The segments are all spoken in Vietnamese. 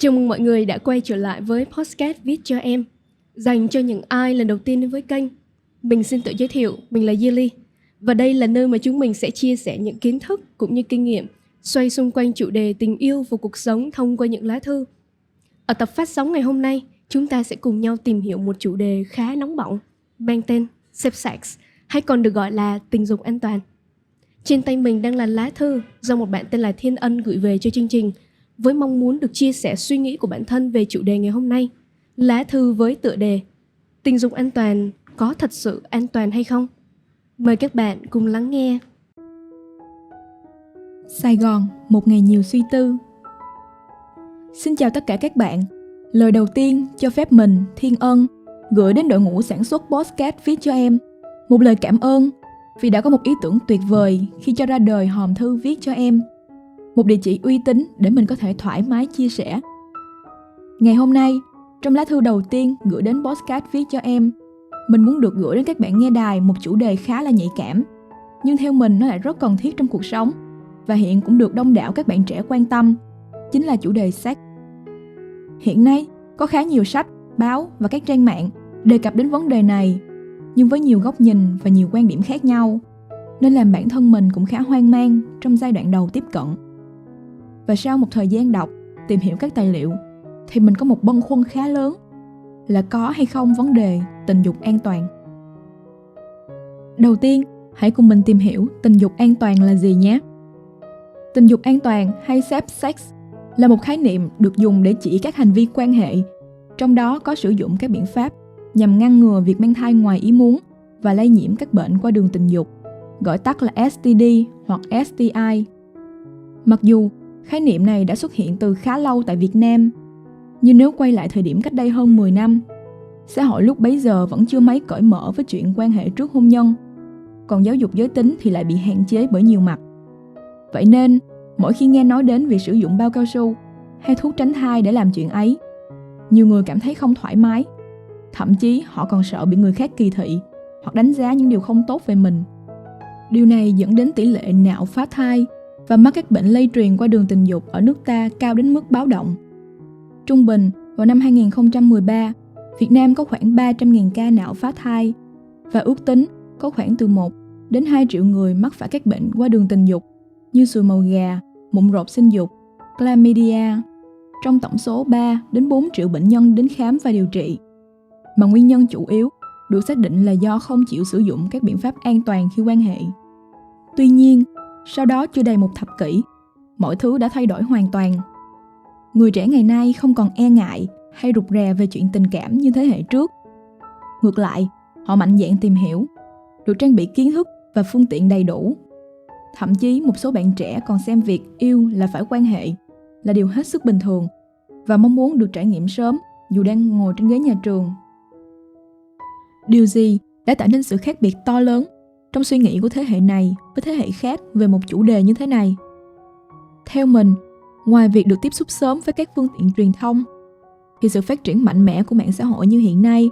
Chào mừng mọi người đã quay trở lại với podcast Viết cho em, dành cho những ai lần đầu tiên đến với kênh. Mình xin tự giới thiệu, mình là Yili. Và đây là nơi mà chúng mình sẽ chia sẻ những kiến thức cũng như kinh nghiệm xoay xung quanh chủ đề tình yêu và cuộc sống thông qua những lá thư. Ở tập phát sóng ngày hôm nay, chúng ta sẽ cùng nhau tìm hiểu một chủ đề khá nóng bỏng, mang tên Safe Sex, hay còn được gọi là tình dục an toàn. Trên tay mình đang là lá thư do một bạn tên là Thiên Ân gửi về cho chương trình, với mong muốn được chia sẻ suy nghĩ của bản thân về chủ đề ngày hôm nay. Lá thư với tựa đề tình dục an toàn có thật sự an toàn hay không? Mời các bạn cùng lắng nghe. Sài Gòn, một ngày nhiều suy tư. Xin chào tất cả các bạn. Lời đầu tiên cho phép mình, Thiên Ân, gửi đến đội ngũ sản xuất podcast Viết cho em một lời cảm ơn vì đã có một ý tưởng tuyệt vời khi cho ra đời hòm thư Viết cho em, một địa chỉ uy tín để mình có thể thoải mái chia sẻ. Ngày hôm nay, trong lá thư đầu tiên gửi đến podcast Viết cho em, mình muốn được gửi đến các bạn nghe đài một chủ đề khá là nhạy cảm, nhưng theo mình nó lại rất cần thiết trong cuộc sống và hiện cũng được đông đảo các bạn trẻ quan tâm, chính là chủ đề sex. Hiện nay, có khá nhiều sách, báo và các trang mạng đề cập đến vấn đề này, nhưng với nhiều góc nhìn và nhiều quan điểm khác nhau, nên làm bản thân mình cũng khá hoang mang trong giai đoạn đầu tiếp cận. Và sau một thời gian đọc, tìm hiểu các tài liệu, thì mình có một băn khoăn khá lớn là có hay không vấn đề tình dục an toàn. Đầu tiên, hãy cùng mình tìm hiểu tình dục an toàn là gì nhé. Tình dục an toàn hay safe sex là một khái niệm được dùng để chỉ các hành vi quan hệ, trong đó có sử dụng các biện pháp nhằm ngăn ngừa việc mang thai ngoài ý muốn và lây nhiễm các bệnh qua đường tình dục, gọi tắt là STD hoặc STI. Mặc dù khái niệm này đã xuất hiện từ khá lâu tại Việt Nam, nhưng nếu quay lại thời điểm cách đây hơn 10 năm, xã hội lúc bấy giờ vẫn chưa mấy cởi mở với chuyện quan hệ trước hôn nhân, còn giáo dục giới tính thì lại bị hạn chế bởi nhiều mặt. Vậy nên, mỗi khi nghe nói đến việc sử dụng bao cao su hay thuốc tránh thai để làm chuyện ấy, nhiều người cảm thấy không thoải mái. Thậm chí họ còn sợ bị người khác kỳ thị hoặc đánh giá những điều không tốt về mình. Điều này dẫn đến tỷ lệ nạo phá thai và mắc các bệnh lây truyền qua đường tình dục ở nước ta cao đến mức báo động. Trung bình, vào năm 2013, Việt Nam có khoảng 300.000 ca nạo phá thai và ước tính có khoảng từ 1 đến 2 triệu người mắc phải các bệnh qua đường tình dục như xùi màu gà, mụn rộp sinh dục, chlamydia, trong tổng số 3 đến 4 triệu bệnh nhân đến khám và điều trị. Mà nguyên nhân chủ yếu được xác định là do không chịu sử dụng các biện pháp an toàn khi quan hệ. Tuy nhiên, sau đó chưa đầy một thập kỷ, mọi thứ đã thay đổi hoàn toàn. Người trẻ ngày nay không còn e ngại hay rụt rè về chuyện tình cảm như thế hệ trước. Ngược lại, họ mạnh dạn tìm hiểu, được trang bị kiến thức và phương tiện đầy đủ. Thậm chí một số bạn trẻ còn xem việc yêu là phải quan hệ là điều hết sức bình thường và mong muốn được trải nghiệm sớm dù đang ngồi trên ghế nhà trường. Điều gì đã tạo nên sự khác biệt to lớn trong suy nghĩ của thế hệ này với thế hệ khác về một chủ đề như thế này? Theo mình, ngoài việc được tiếp xúc sớm với các phương tiện truyền thông, thì sự phát triển mạnh mẽ của mạng xã hội như hiện nay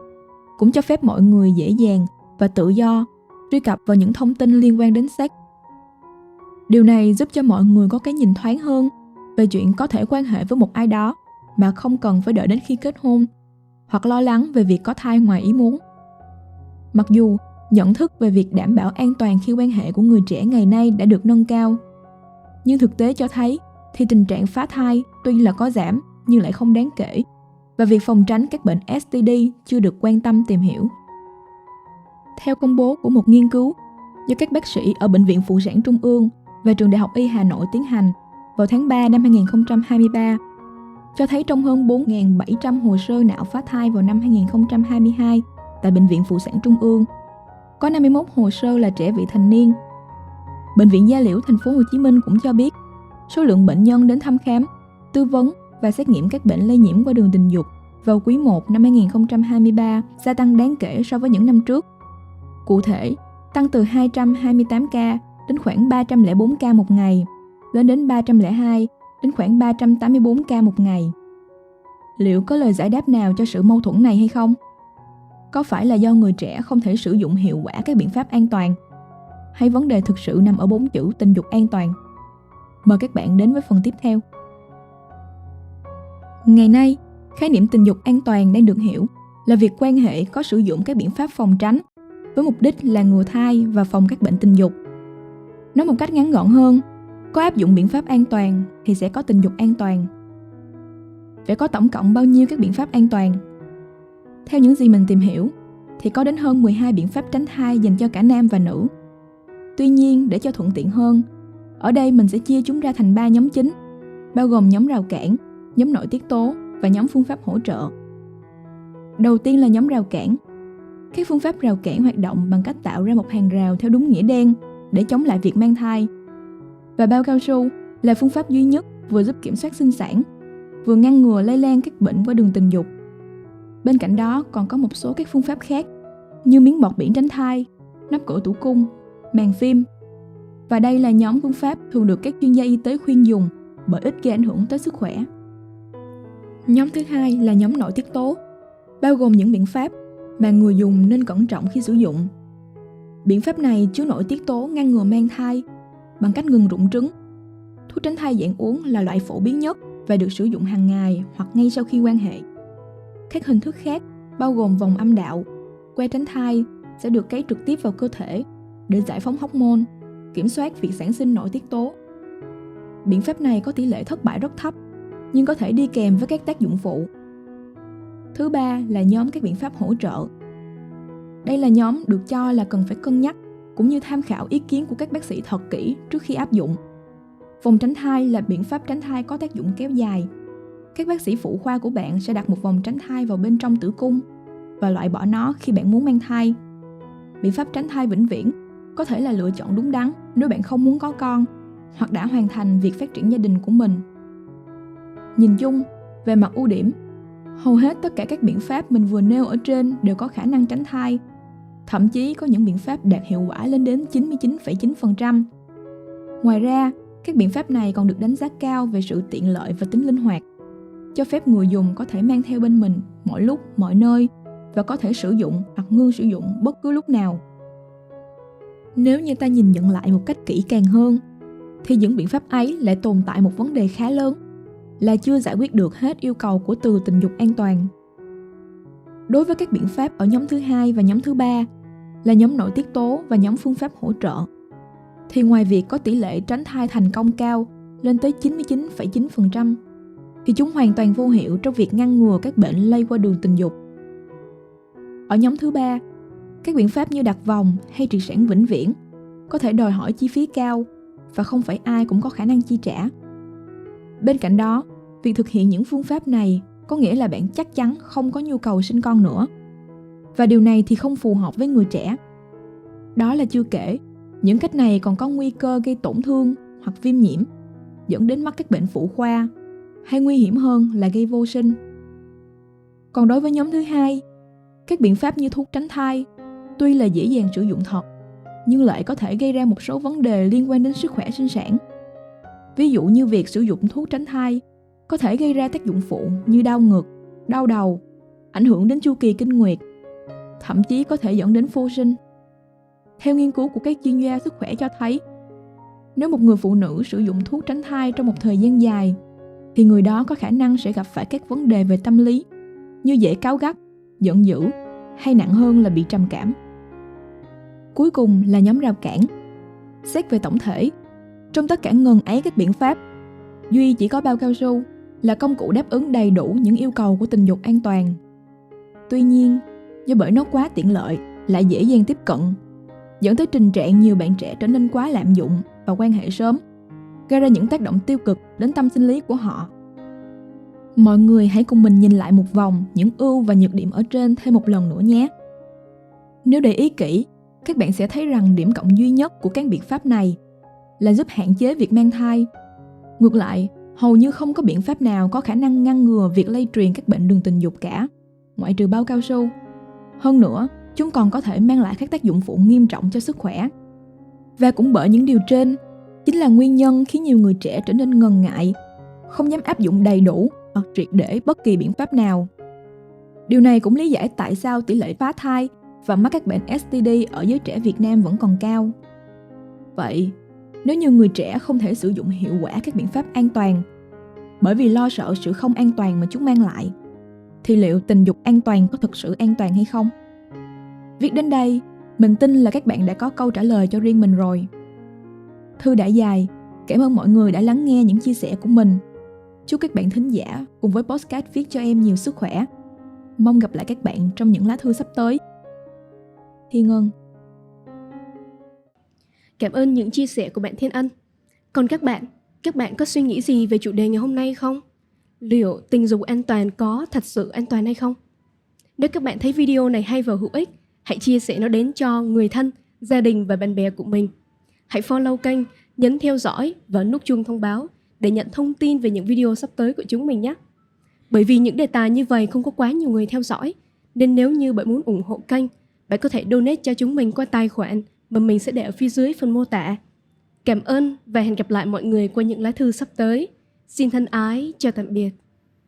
cũng cho phép mọi người dễ dàng và tự do truy cập vào những thông tin liên quan đến sex. Điều này giúp cho mọi người có cái nhìn thoáng hơn về chuyện có thể quan hệ với một ai đó mà không cần phải đợi đến khi kết hôn hoặc lo lắng về việc có thai ngoài ý muốn. Mặc dù nhận thức về việc đảm bảo an toàn khi quan hệ của người trẻ ngày nay đã được nâng cao, nhưng thực tế cho thấy thì tình trạng phá thai tuy là có giảm nhưng lại không đáng kể, và việc phòng tránh các bệnh STD chưa được quan tâm tìm hiểu. Theo công bố của một nghiên cứu do các bác sĩ ở Bệnh viện Phụ sản Trung ương và Trường Đại học Y Hà Nội tiến hành vào tháng 3 năm 2023, cho thấy trong hơn 4.700 hồ sơ nạo phá thai vào năm 2022 tại Bệnh viện Phụ sản Trung ương, có 51 hồ sơ là trẻ vị thành niên. Bệnh viện Gia Liễu thành phố Hồ Chí Minh cũng cho biết số lượng bệnh nhân đến thăm khám, tư vấn và xét nghiệm các bệnh lây nhiễm qua đường tình dục vào quý 1 năm 2023 gia tăng đáng kể so với những năm trước. Cụ thể, tăng từ 228 ca đến khoảng 304 ca một ngày, lên đến 302 đến khoảng 384 ca một ngày. Liệu có lời giải đáp nào cho sự mâu thuẫn này hay không? Có phải là do người trẻ không thể sử dụng hiệu quả các biện pháp an toàn? Hay vấn đề thực sự nằm ở 4 chữ tình dục an toàn? Mời các bạn đến với phần tiếp theo. Ngày nay, khái niệm tình dục an toàn đang được hiểu là việc quan hệ có sử dụng các biện pháp phòng tránh với mục đích là ngừa thai và phòng các bệnh tình dục. Nói một cách ngắn gọn hơn, có áp dụng biện pháp an toàn thì sẽ có tình dục an toàn. Vậy có tổng cộng bao nhiêu các biện pháp an toàn? Theo những gì mình tìm hiểu, thì có đến hơn 12 biện pháp tránh thai dành cho cả nam và nữ. Tuy nhiên, để cho thuận tiện hơn, ở đây mình sẽ chia chúng ra thành 3 nhóm chính, bao gồm nhóm rào cản, nhóm nội tiết tố và nhóm phương pháp hỗ trợ. Đầu tiên là nhóm rào cản. Các phương pháp rào cản hoạt động bằng cách tạo ra một hàng rào theo đúng nghĩa đen để chống lại việc mang thai. Và bao cao su là phương pháp duy nhất vừa giúp kiểm soát sinh sản, vừa ngăn ngừa lây lan các bệnh qua đường tình dục. Bên cạnh đó còn có một số các phương pháp khác như miếng bọt biển tránh thai, nắp cổ tử cung, màng phim. Và đây là nhóm phương pháp thường được các chuyên gia y tế khuyên dùng bởi ít gây ảnh hưởng tới sức khỏe. Nhóm thứ hai là nhóm nội tiết tố, bao gồm những biện pháp mà người dùng nên cẩn trọng khi sử dụng. Biện pháp này chứa nội tiết tố ngăn ngừa mang thai bằng cách ngừng rụng trứng. Thuốc tránh thai dạng uống là loại phổ biến nhất và được sử dụng hàng ngày hoặc ngay sau khi quan hệ. Các hình thức khác bao gồm vòng âm đạo, que tránh thai sẽ được cấy trực tiếp vào cơ thể để giải phóng hormone, kiểm soát việc sản sinh nội tiết tố. Biện pháp này có tỷ lệ thất bại rất thấp, nhưng có thể đi kèm với các tác dụng phụ. Thứ ba là nhóm các biện pháp hỗ trợ. Đây là nhóm được cho là cần phải cân nhắc cũng như tham khảo ý kiến của các bác sĩ thật kỹ trước khi áp dụng. Vòng tránh thai là biện pháp tránh thai có tác dụng kéo dài. Các bác sĩ phụ khoa của bạn sẽ đặt một vòng tránh thai vào bên trong tử cung và loại bỏ nó khi bạn muốn mang thai. Biện pháp tránh thai vĩnh viễn có thể là lựa chọn đúng đắn nếu bạn không muốn có con hoặc đã hoàn thành việc phát triển gia đình của mình. Nhìn chung, về mặt ưu điểm, hầu hết tất cả các biện pháp mình vừa nêu ở trên đều có khả năng tránh thai. Thậm chí có những biện pháp đạt hiệu quả lên đến 99,9%. Ngoài ra, các biện pháp này còn được đánh giá cao về sự tiện lợi và tính linh hoạt, cho phép người dùng có thể mang theo bên mình mọi lúc, mọi nơi và có thể sử dụng hoặc ngưng sử dụng bất cứ lúc nào. Nếu như ta nhìn nhận lại một cách kỹ càng hơn, thì những biện pháp ấy lại tồn tại một vấn đề khá lớn là chưa giải quyết được hết yêu cầu của từ tình dục an toàn. Đối với các biện pháp ở nhóm thứ 2 và nhóm thứ 3 là nhóm nội tiết tố và nhóm phương pháp hỗ trợ, thì ngoài việc có tỷ lệ tránh thai thành công cao lên tới 99,9%, thì chúng hoàn toàn vô hiệu trong việc ngăn ngừa các bệnh lây qua đường tình dục. Ở nhóm thứ 3, các biện pháp như đặt vòng hay triệt sản vĩnh viễn có thể đòi hỏi chi phí cao và không phải ai cũng có khả năng chi trả. Bên cạnh đó, việc thực hiện những phương pháp này có nghĩa là bạn chắc chắn không có nhu cầu sinh con nữa. Và điều này thì không phù hợp với người trẻ. Đó là chưa kể, những cách này còn có nguy cơ gây tổn thương hoặc viêm nhiễm, dẫn đến mắc các bệnh phụ khoa, hay nguy hiểm hơn là gây vô sinh. Còn đối với nhóm thứ 2, các biện pháp như thuốc tránh thai tuy là dễ dàng sử dụng thật, nhưng lại có thể gây ra một số vấn đề liên quan đến sức khỏe sinh sản. Ví dụ như việc sử dụng thuốc tránh thai có thể gây ra tác dụng phụ như đau ngực, đau đầu, ảnh hưởng đến chu kỳ kinh nguyệt, thậm chí có thể dẫn đến vô sinh. Theo nghiên cứu của các chuyên gia sức khỏe cho thấy, nếu một người phụ nữ sử dụng thuốc tránh thai trong một thời gian dài, thì người đó có khả năng sẽ gặp phải các vấn đề về tâm lý như dễ cáu gắt, giận dữ hay nặng hơn là bị trầm cảm. Cuối cùng là nhóm rào cản. Xét về tổng thể, trong tất cả ngần ấy các biện pháp, duy chỉ có bao cao su là công cụ đáp ứng đầy đủ những yêu cầu của tình dục an toàn. Tuy nhiên, do bởi nó quá tiện lợi, lại dễ dàng tiếp cận, dẫn tới tình trạng nhiều bạn trẻ trở nên quá lạm dụng và quan hệ sớm, gây ra những tác động tiêu cực đến tâm sinh lý của họ. Mọi người hãy cùng mình nhìn lại một vòng những ưu và nhược điểm ở trên thêm một lần nữa nhé. Nếu để ý kỹ, các bạn sẽ thấy rằng điểm cộng duy nhất của các biện pháp này là giúp hạn chế việc mang thai. Ngược lại, hầu như không có biện pháp nào có khả năng ngăn ngừa việc lây truyền các bệnh đường tình dục cả, ngoại trừ bao cao su. Hơn nữa, chúng còn có thể mang lại các tác dụng phụ nghiêm trọng cho sức khỏe. Và cũng bởi những điều trên, chính là nguyên nhân khiến nhiều người trẻ trở nên ngần ngại, không dám áp dụng đầy đủ hoặc triệt để bất kỳ biện pháp nào. Điều này cũng lý giải tại sao tỷ lệ phá thai và mắc các bệnh STD ở giới trẻ Việt Nam vẫn còn cao. Vậy, nếu như người trẻ không thể sử dụng hiệu quả các biện pháp an toàn, bởi vì lo sợ sự không an toàn mà chúng mang lại. Thì liệu tình dục an toàn có thực sự an toàn hay không? Viết đến đây, mình tin là các bạn đã có câu trả lời cho riêng mình rồi. Thư đã dài, cảm ơn mọi người đã lắng nghe những chia sẻ của mình. Chúc các bạn thính giả cùng với podcast Viết cho em nhiều sức khỏe. Mong gặp lại các bạn trong những lá thư sắp tới. Thiên Ân. Cảm ơn những chia sẻ của bạn Thiên Ân. Còn các bạn có suy nghĩ gì về chủ đề ngày hôm nay không? Liệu tình dục an toàn có thật sự an toàn hay không? Nếu các bạn thấy video này hay và hữu ích, hãy chia sẻ nó đến cho người thân, gia đình và bạn bè của mình. Hãy follow kênh, nhấn theo dõi và nút chuông thông báo để nhận thông tin về những video sắp tới của chúng mình nhé. Bởi vì những đề tài như vậy không có quá nhiều người theo dõi, nên nếu như bạn muốn ủng hộ kênh, bạn có thể donate cho chúng mình qua tài khoản mà mình sẽ để ở phía dưới phần mô tả. Cảm ơn và hẹn gặp lại mọi người qua những lá thư sắp tới. Xin thân ái, chào tạm biệt.